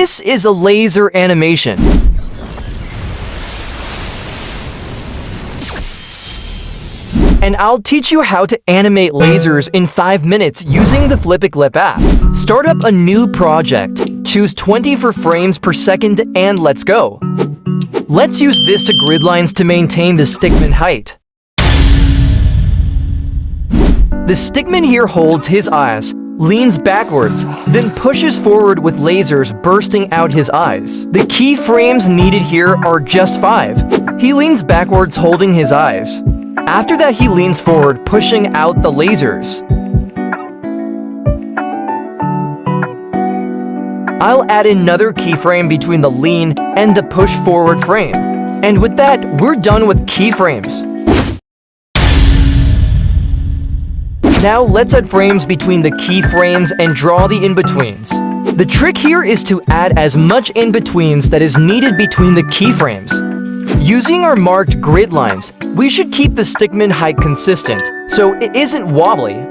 This is a laser animation. And I'll teach you how to animate lasers in 5 minutes using the flipaclip app. Start up a new project, choose 24 frames per second, and let's go. Let's use this to grid lines to maintain the stickman height. The stickman here holds his eyes, leans backwards, then pushes forward with lasers bursting out his eyes. The keyframes needed here are just 5. He leans backwards holding his eyes. After that, he leans forward, pushing out the lasers. I'll add another keyframe between the lean and the push forward frame. And with that, we're done with keyframes. Now let's add frames between the keyframes and draw the in-betweens. The trick here is to add as much in-betweens that is needed between the keyframes. Using our marked grid lines, we should keep the stickman height consistent, so it isn't wobbly.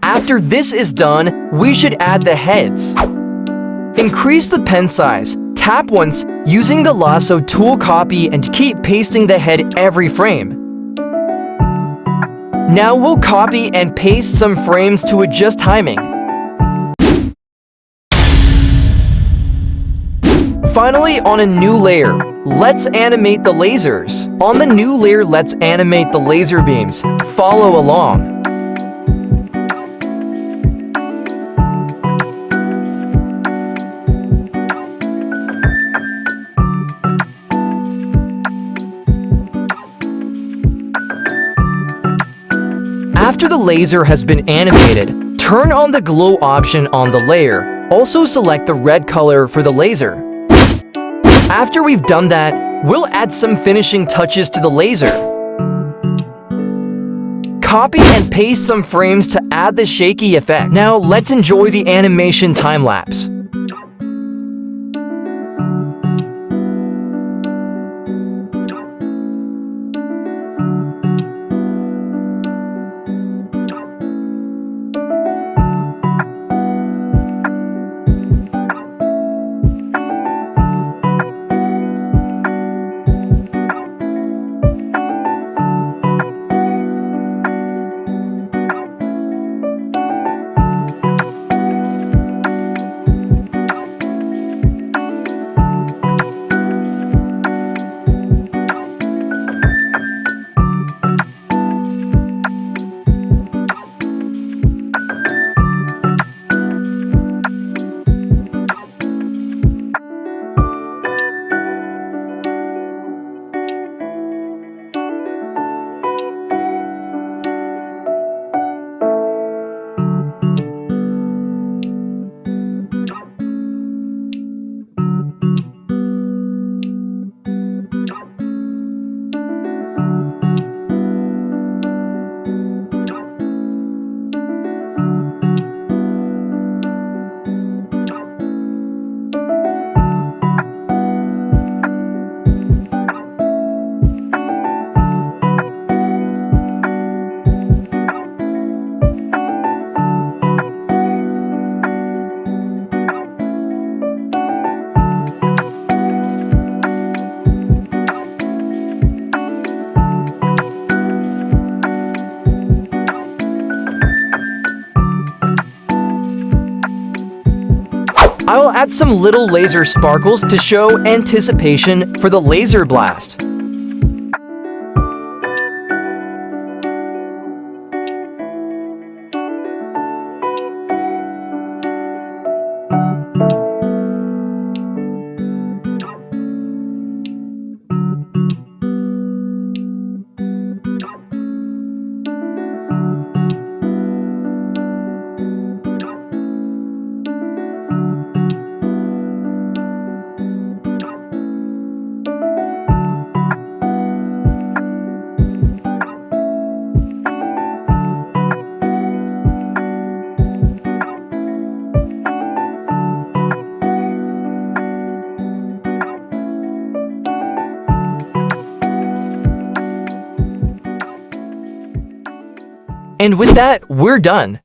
After this is done, we should add the heads. Increase the pen size, tap once, using the lasso tool copy and keep pasting the head every frame. Now we'll copy and paste some frames to adjust timing. Finally, on a new layer, let's animate the lasers. On the new layer, let's animate the laser beams. Follow along. After the laser has been animated, turn on the glow option on the layer. Also select the red color for the laser. After we've done that, we'll add some finishing touches to the laser. Copy and paste some frames to add the shaky effect. Now let's enjoy the animation time-lapse. I'll add some little laser sparkles to show anticipation for the laser blast. And with that, we're done.